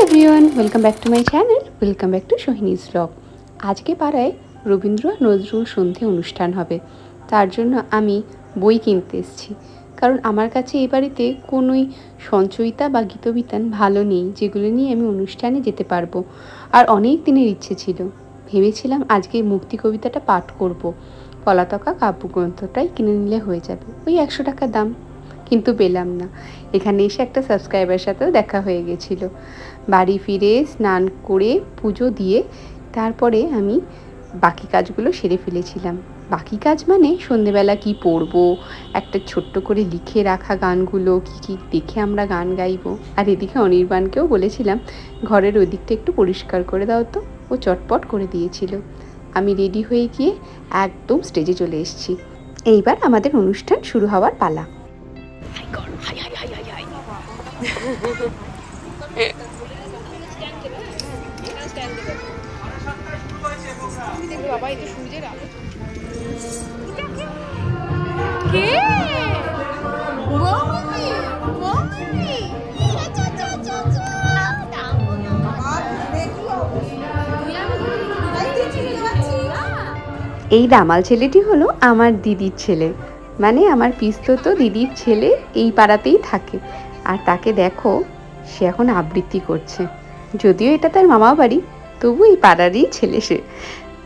Everyone, welcome back to my channel, welcome back to Sohini's blog. আজকে পাড়ায় রবীন্দ্র নজরুল সন্ধে অনুষ্ঠান হবে, তার জন্য আমি বই কিনতে এসেছি। কারণ আমার কাছে এই বাড়িতে কোনোই সঞ্চয়িতা বা গীতবিতান ভালো নেই যেগুলো নিয়ে আমি অনুষ্ঠানে যেতে পারবো। আর অনেক দিনের ইচ্ছে ছিল, ভেবেছিলাম আজকে মুক্তি কবিতাটা পাঠ করব। পলাতকা কাব্যগ্রন্থটাই কিনে নিলে হয়ে যাবে, ওই 100 টাকা দাম। কিন্তু পেলাম না। এখানে এসে একটা সাবস্ক্রাইবার সাথেও দেখা হয়ে গেছিল। বাড়ি ফিরে স্নান করে পুজো দিয়ে তারপরে আমি বাকি কাজগুলো সেরে ফেলেছিলাম। বাকি কাজ মানে সন্ধেবেলা কি পড়বো, একটা ছোট্ট করে লিখে রাখা গানগুলো কী কী দেখে আমরা গান গাইবো। আর এদিকে অনির্বাণকেও বলেছিলাম ঘরের ওই দিকটা একটু পরিষ্কার করে দাও তো, ও চটপট করে দিয়েছিল। আমি রেডি হয়ে গিয়ে একদম স্টেজে চলে এসেছি। এইবার আমাদের অনুষ্ঠান শুরু হওয়ার পালা। বাবা, এটা সূর্যের আলো। কে? এই দামাল ছেলেটি হলো আমার দিদির ছেলে, মানে আমার পিস্তত দিদির ছেলে। এই পাড়াতেই থাকে। আর তাকে দেখো, সে এখন আবৃত্তি করছে। যদিও এটা তার মামা বাড়ি, তবু এই পাড়ারই ছেলে সে।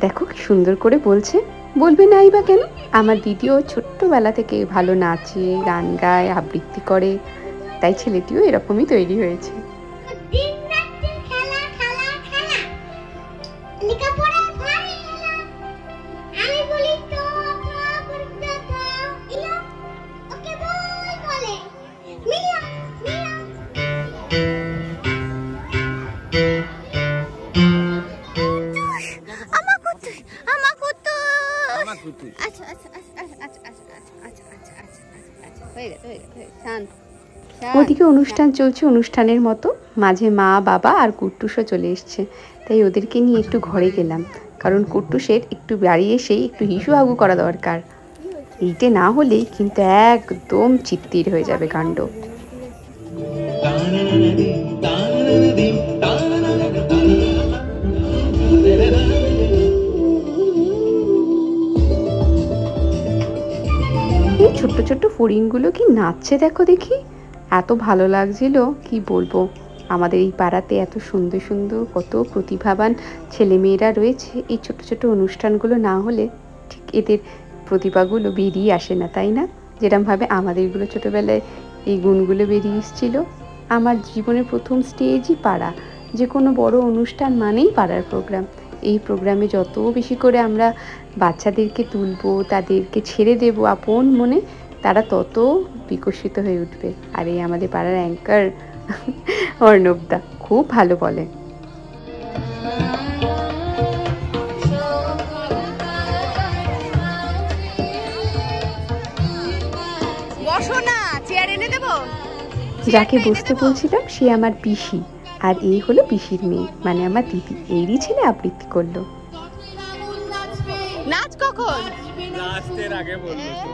দেখো কি সুন্দর করে বলছে। বলবে নাই বা কেন? আমার দিদিও ছোট্টবেলা থেকে ভালো নাচে, গান গায়, আবৃত্তি করে, তাই ছেলেটিও এরকমই তৈরি হয়েছে। ওদিকে অনুষ্ঠান চলছে অনুষ্ঠানের মতো, মাঝে মা বাবা আর কুট্টুসও চলে এসছে। তাই ওদেরকে নিয়ে একটু ঘরে গেলাম, কারণ কুট্টুসের একটু বাড়ি এসেই একটু হিসু হাগু করা দরকার। এইটা না হলেই কিন্তু একদম চিত্তির হয়ে যাবে কাণ্ড। এই ছোট্ট ছোট্ট ফড়িংগুলো কি নাচছে দেখো দেখি, এত ভালো লাগছিল কি বলবো। আমাদের এই পাড়াতে এত সুন্দর সুন্দর কত প্রতিভাবান ছেলেমেয়েরা রয়েছে। এই ছোট ছোট অনুষ্ঠানগুলো না হলে ঠিক এদের প্রতিভাগুলো বেরিয়ে আসে না, তাই না? যেরকমভাবে আমাদেরগুলো ছোটোবেলায় এই গুণগুলো বেরিয়ে এসেছিল। আমার জীবনের প্রথম স্টেজই পাড়া। যে কোনো বড় অনুষ্ঠান মানেই পাড়ার প্রোগ্রাম। এই প্রোগ্রামে যত বেশি করে আমরা বাচ্চাদেরকে তুলবো, তাদেরকে ছেড়ে দেবো আপন মনে, তারা তত বিকশিত হয়ে উঠবে। আর এই আমাদের পাড়ার অ্যাঙ্কার অর্ণবদা খুব ভালো বলে। যাকে বসতে বলছিলাম সে আমার পিসি, আর এই হলো পিসির মেয়ে, মানে আমার দিদি। এরই ছেলে আবৃত্তি করলো। নাচ কখন? নাচের আগে বললো তো।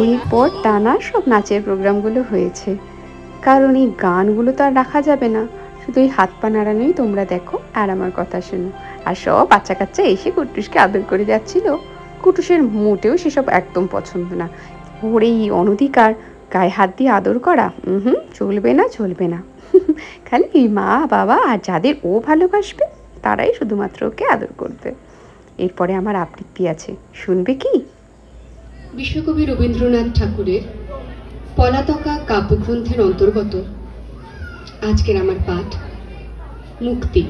এরপর টানা সব নাচের প্রোগ্রামগুলো হয়েছে, কারণ এই গানগুলো তো আর রাখা যাবে না। শুধু এই হাত পা নাড়ানোই তোমরা দেখো আর আমার কথা শোনো। আর সব বাচ্চা কাচ্চা এসে কুট্টুসকে আদর করে যাচ্ছিল। কুট্টুসের মোটেও সেসব একদম পছন্দ না। ওর এই অনধিকার গায়ে হাত দিয়ে আদর করা চলবে না, চলবে না। খালি এই মা বাবা আর যাদের ও ভালোবাসবে তারাই শুধুমাত্র ওকে আদর করবে। এরপরে আমার আবৃত্তি আছে, শুনবে কি? বিশ্বকবি রবীন্দ্রনাথ ঠাকুরের পলাতকা কাব্যগ্রন্থের অন্তর্গত আজকের আমার পাঠ মুক্তি।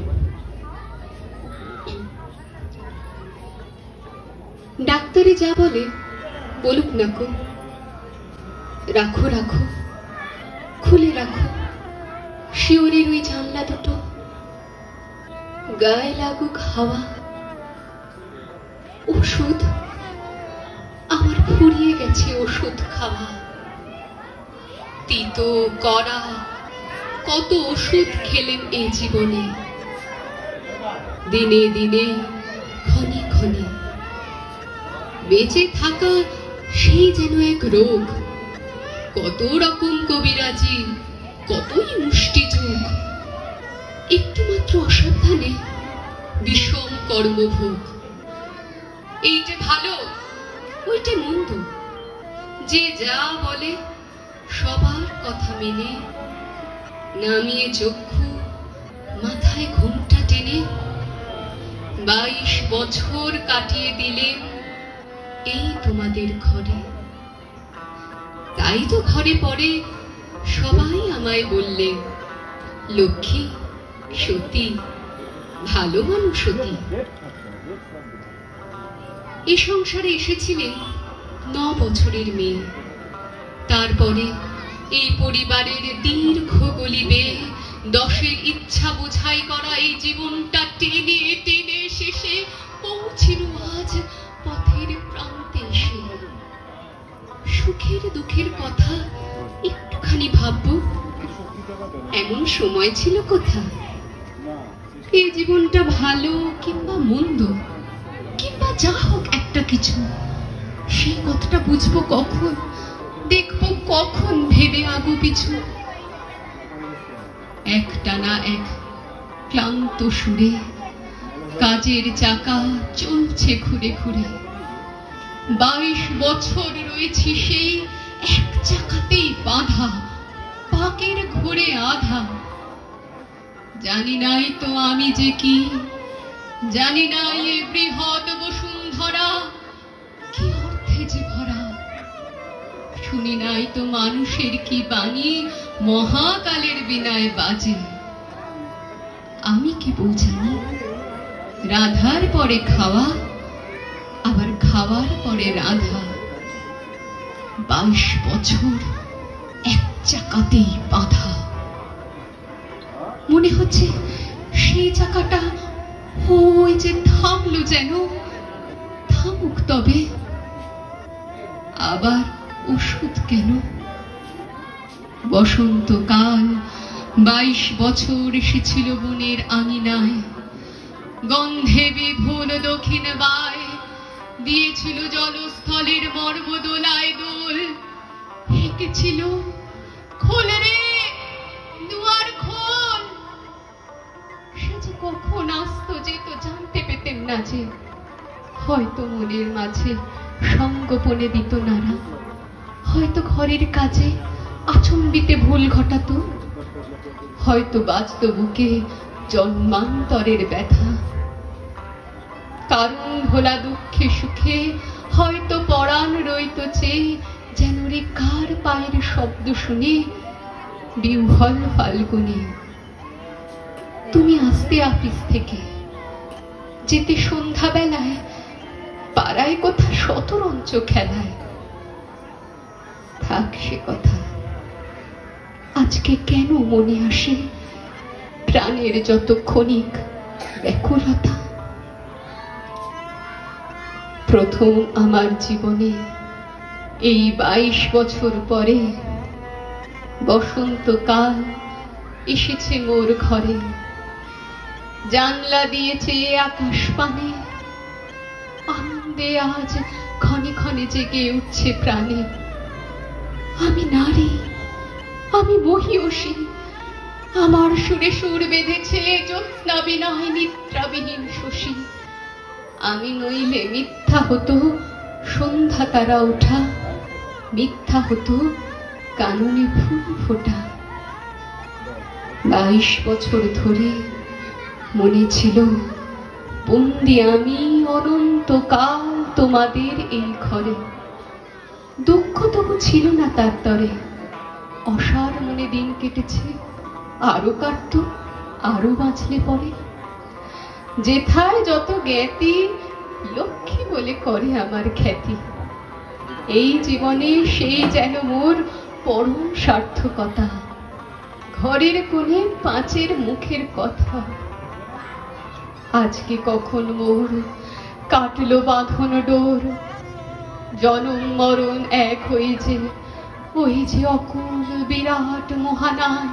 ডাক্তারে যা বলে বলুক না কো, রাখো রাখো খুলে রাখো শিউরের ওই জানলা দুটো, গায়ে লাগুক হাওয়া। ওষুধ আমার ফুরিয়ে গেছে, ওষুধ খাওয়া। তিতো কড়া কত ওষুধ খেলেন এই জীবনে, দিনে দিনে ক্ষণে ক্ষণে। বেঁচে থাকা সেই যেন এক রোগ, কত রকম কবিরাজি, কতই মুষ্টিযোগ, একটু মাত্র অসাবধানে বিষম কর্মভোগ। এইটা ভালো, ওইটা মন্দ, যে যা বলে সবার কথা মেনে, নামিয়ে চক্ষু মাথায় ঘুমটা টেনে 22 বছর কাটিয়ে দিলেন এই তোমাদের ঘরে। তাই তো ঘরে পরে সবাই আমায় বললে, লক্ষ্মী, সতী, ভালো মানুষ সতী। এ সংসারে এসেছিলেন 9 বছরের মেয়ে। তারপরে এই পরিবারের দীর্ঘ গলি বেয়ে 10-এর ইচ্ছা বোঝাই করা এই জীবনটা টেনে টেনে শেষে পৌঁছিল আজ পথের প্রান্তে এসে। সুখের দুঃখের কথা একটুখানি ভাববো, এমন সময় ছিল কোথা? এই জীবনটা ভালো কিংবা মন্দ, কিংবা যা হোক একটা কিছু, সেই কথাটা বুঝবো কখন, দেখবো কখন ভেবে আগু পিছু। একটানা এক ক্লান্ত সুরে কাজের চাকা চলছে ঘুরে ঘুরে। 22 বছর রয়েছি সেই এক চাকাতেই বাঁধা, পাকের ঘুরে আধা। জানি নাই তো আমি যে কি, জানি নাই এ বৃহৎ বসুন্ধরা কি অর্থে যে ভরা। শুনি নাই তো মানুষের কি বাণী মহাকালের বিনায় বাজে। আমি কি বোঝানি রাধার পরে খাওয়া, আবার খাওয়ার পরে রাধা। 22 বছর এক চাকাতেই বাঁধা। মনে হচ্ছে সেই চাকাটা ওই যে থামলো, যেন থামুক তবে। আবার ওষুধ কেন? বসন্তকাল 22 বছর এসেছিল বনের আঙিনায়, গন্ধে বিভোর দক্ষিণ বায় দিয়েছিল জলস্থলের মর্মদোলায় দোল। হেঁটেছিল, খোল রে দুয়ার খোল। সে যে কখন আসতো যেত জানতে পেতেন না যে, হয়তো মনের মাঝে সঙ্গোপনে দিত নাড়া, হয়তো ঘরের কাজে আচম্বিতে ভুল ঘটাতো, হয়তো বাজত বুকে জন্মান্তরের ব্যথা। কারণ ভোলা দুঃখে সুখে হয়তো পরাণ রইত চেয়ে, যেন রে কার পায়ের শব্দ শুনে বিহ্বল ফাল্গুনে। তুমি আসতে অফিস থেকে, যেতে সন্ধ্যাবেলায় পাড়ায় কোথা শতরঞ্চ খেলায়। থাক সে কথা, আজকে কেন মনে আসে প্রাণের যত ক্ষণিক ব্যাকুলতা। প্রথম আমার জীবনে এই 22 বছর পরে বসন্তকাল এসেছে মোর ঘরে। জানলা দিয়েছে আকাশ পানে, আনন্দে আজ ক্ষণে ক্ষণে জেগে উঠছে প্রাণে। আমি নারী, আমি মহিয়সী, আমার সুরে সুর বেঁধেছে জ্যোৎস্না বিনয় নিদ্রাবিহীন শশী। আমি নইলে মিথ্যা হতো সন্ধ্যা তারা ওঠা, মিথ্যা হতো কাননে ফুল ফোটা। 22 বছর ধরে মনে ছিল বন্দি আমি অনন্তকাল তোমাদের এই ঘরে। দুঃখ তবু ছিল না তার তরে, অসার মনে দিন কেটেছে, আরো কাটত, আরো বাঁচলে পরে। যেথায় যত জ্ঞাতি লক্ষ্মী বলে করে আমার খ্যাতি। এই জীবনে সেই যেন মোর পরম সার্থকতা, ঘরের কোণে 5-এর মুখের কথা। আজকে কখন মোর কাটলো বাঁধন ডোর, জনম মরণ এক হয়েছে ওই যে অকুল বিরাট মহানায়।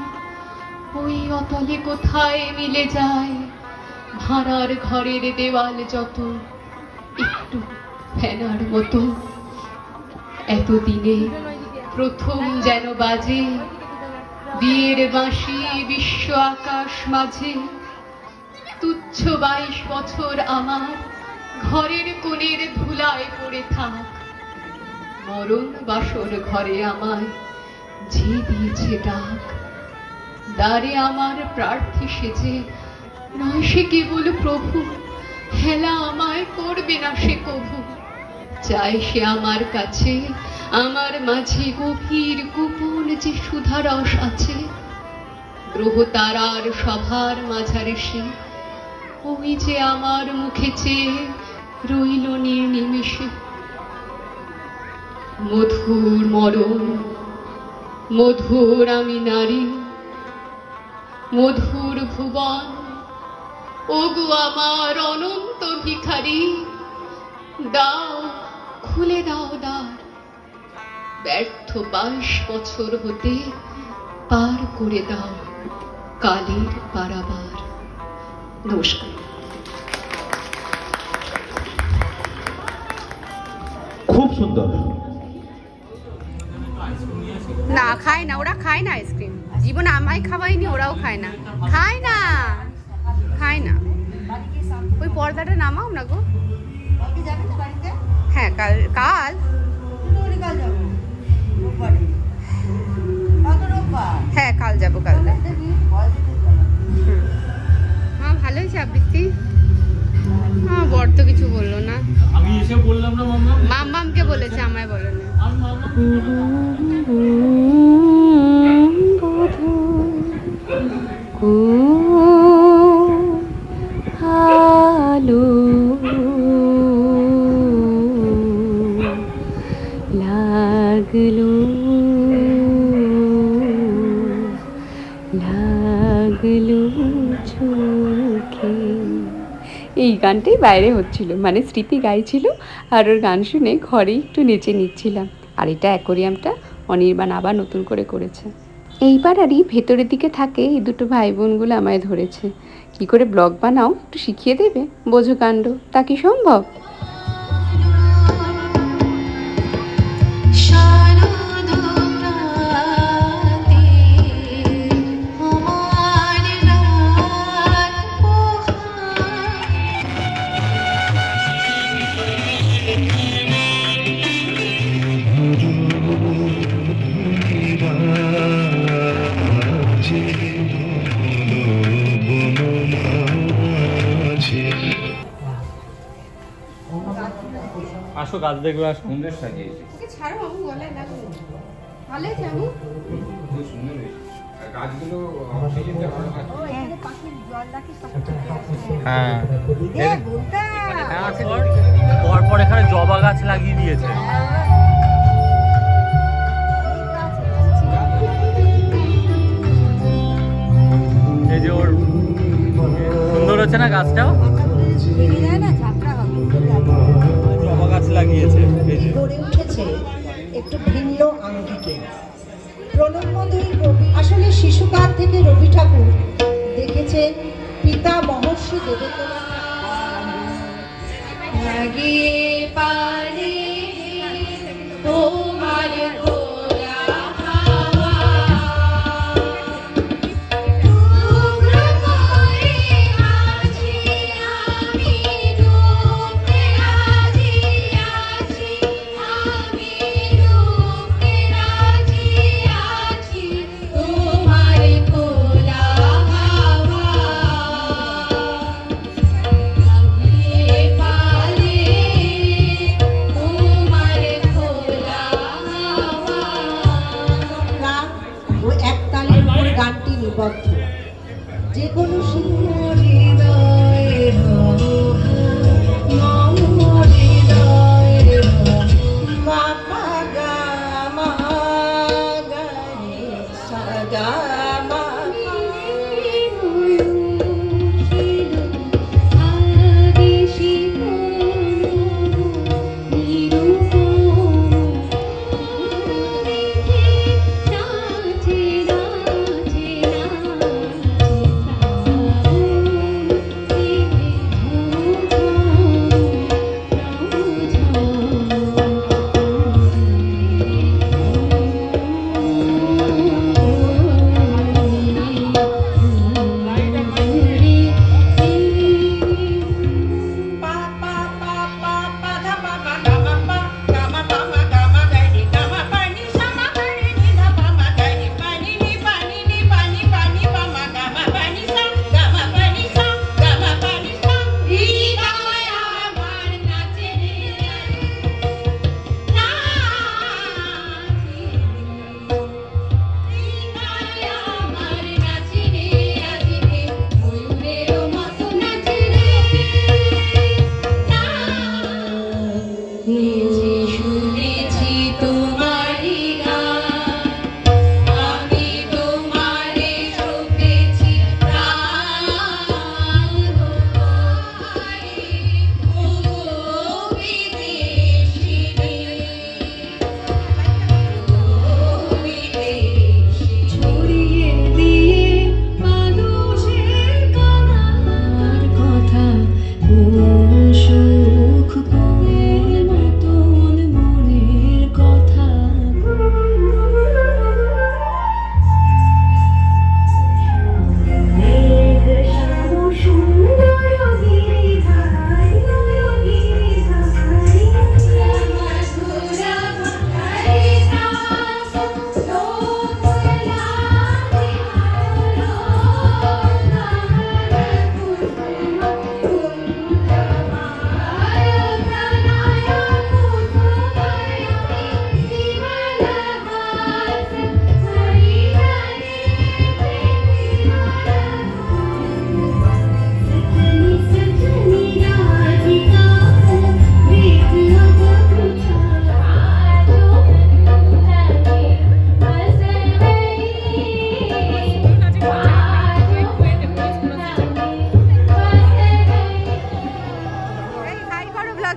ওই অতলে কোথায় মিলে যায় ভাড়ার ঘরের দেওয়াল যত একটু ফেনার মতো। এতদিনে প্রথম যেন বাজে বিয়ের বাঁশি বিশ্ব আকাশ মাঝে। তুচ্ছ 22 বছর আমার ঘরের কোণের ধুলায় পড়ে থাক। মরণ বাসর ঘরে আমায় যে দিয়েছে ডাক। দ্বারে আমার প্রার্থী সেজে নয় সে কেবল প্রভু, হেলা আমায় করবে না সে কভু। চাই সে আমার কাছে আমার মাঝে গভীর গোপন যে সুধারস আছে। গ্রহ তারার সভার মাঝারে সে ওই যে আমার মুখে চেয়ে রইল নির্নিমেষে। মধুর মরণ, মধুর আমি নারী, মধুর ভুবন, ওগো আমার অনন্ত ভিখারি। দাও খুলে দাও দ্বার, ব্যর্থ 22 বছর হতে পার করে দাও কালের পারাবার। নমস্কার। খুব সুন্দর। না খায় না, ওরা খায় না আইসক্রিম। জীবনে আমায় খাওয়াইনি, ওরাও খায় না, খায় না, খায় না। ওই পর্দাটা নামাও না গো। হ্যাঁ কাল কাল হ্যাঁ কাল যাবো, কাল মা ভালো হয়েছে আবৃত্তি। হ্যাঁ বর তো কিছু বললো না, আমি এসে বললাম না মাম মামকে বলেছে, আমায় বলো না। আলো লাগলো লাগলো চোখে। এই গানটাই বাইরে হচ্ছিল, মানে স্মৃতি গাইছিল আর ওর গান শুনে ঘরে একটু নেচে নিচ্ছিলাম। আর এটা অ্যাকোরিয়ামটা অনির্বাণ আবার নতুন করে করেছে। এই পাড়ারই ভেতরের দিকে থাকে এই দুটো ভাই বোনগুলো আমায় ধরেছে, কি করে ব্লগ বানাও একটু শিখিয়ে দেবে, বোঝো কাণ্ড, তা কি সম্ভব? আসো গাছ দেখবে, আসো। সুন্দর সাজিয়েছে। ওকে ছাড়ো, বাবু গলায় লাগবে। ভালো আছে বাবু? খুব সুন্দর হয়েছে। আর গাছগুলো অক্সিজেনটা ভালো পাচ্ছে। হ্যাঁ পর এখানে জবা গাছ লাগিয়ে দিয়েছে। এই যে ওর সুন্দর হচ্ছে না গাছটাও, জবা গাছ লাগিয়েছে। এই যে গড়ে উঠেছে একটু ভিন্ন আঙ্গিকে। প্রণব মধুরী কবি আসলে শিশুকাল থেকে রবি ঠাকুর দেখেছেন পিতা মহর্ষি দেবতোলা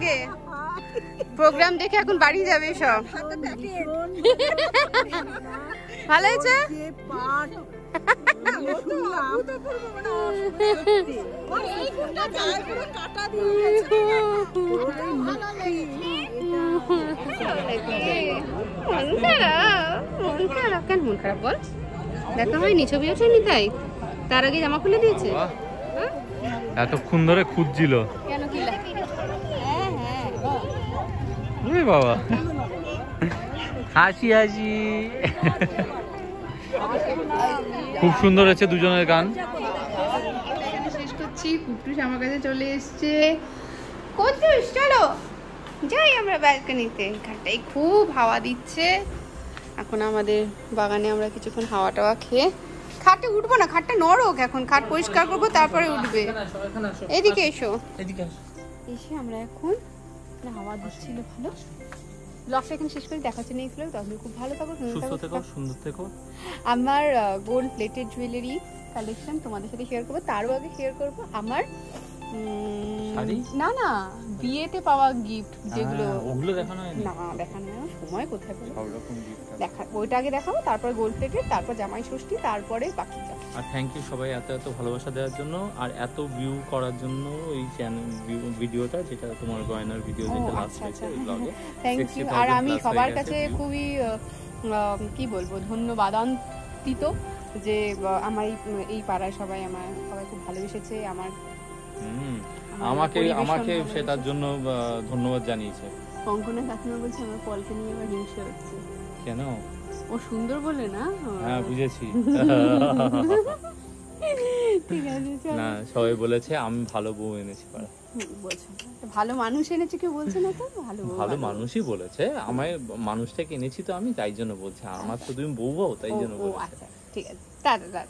লাগছে? প্রোগ্রাম দেখে এখন বাড়ি যাবে সব। ভালো হয়েছে? কেন মন খারাপ বল? দেখা হয়নি, ছবি ওঠেনি তাই? তার আগে জামা খুলে দিয়েছে? এতক্ষণ ধরে খুঁজছিল। কেন কি বাবা হাসি হাসি। খুব সুন্দর হয়েছে দুজনের গান। শেষ করছি। কুট্টুস আমার কাছে চলে এসছে। কুট্টুস চলো যাই আমরা ব্যালকনিতে। এখানটাই খুব হাওয়া দিচ্ছে। এখন আমাদের বাগানে আমরা কিছুক্ষণ হাওয়া টাওয়া খেয়ে খাটে উঠবো না, খাটটা নরক এখন, খাট পরিষ্কার করবো তারপরে উঠবে। এদিকে এসো। এসে আমরা এখন হাওয়া দিচ্ছিল ভালো। ব্লগটা এখানে শেষ করে দেখা হচ্ছে নেক্সট ব্লগ। তখন খুব ভালো থাকো, সুন্দর থেকো। আমার গোল্ড প্লেটেড জুয়েলারি কালেকশন তোমাদের সাথে শেয়ার করবো। তারও আগে শেয়ার করবো আমার না না বিয়েতে পাওয়া গিফট, যেগুলো ওগুলো দেখানো হয়নি। না দেখানো হয়, সময় কোথায় পেলো দেখা, ওইটা আগে দেখাবো, তারপর গোল্ড প্লেটেড, তারপর জামাই ষষ্ঠী, তারপরে বাকিটা। আর থ্যাংক ইউ সবাই এত ভালোবাসা দেওয়ার জন্য আর এত ভিউ করার জন্য এই চ্যানেল ভিডিওটা, যেটা তোমার গয়নার ভিডিও যেটা লাস্ট হয়েছে এই ব্লগে। Thank you. আর আমি সবার কাছে খুবই কি বলবো ধন্যবাদান্বিত যে আমার এই পাড়ায় সবাই খুব ভালোবেসেছে। আমাকে সেটার জন্য ধন্যবাদ জানিয়েছে। কঙ্কনা কাকিমা বলছে আমার পলকে নিয়ে এবার হিংসা হচ্ছে। কেন? ও সুন্দর বলে না? হ্যাঁ বুঝেছি। ঠিক আছে না সবাই বলেছে আমি ভালো বউ এনেছি পাড়া। বলছো ভালো মানুষ এনেছে, কেউ বলছে না তো? ভালো মানুষই বলেছে আমায়, মানুষটাকে এনেছি তো আমি, তাই জন্য বলছি। আমার তো তুমি বউ তাই জন্য বলছি। আচ্ছা ঠিক আছে, টাটা।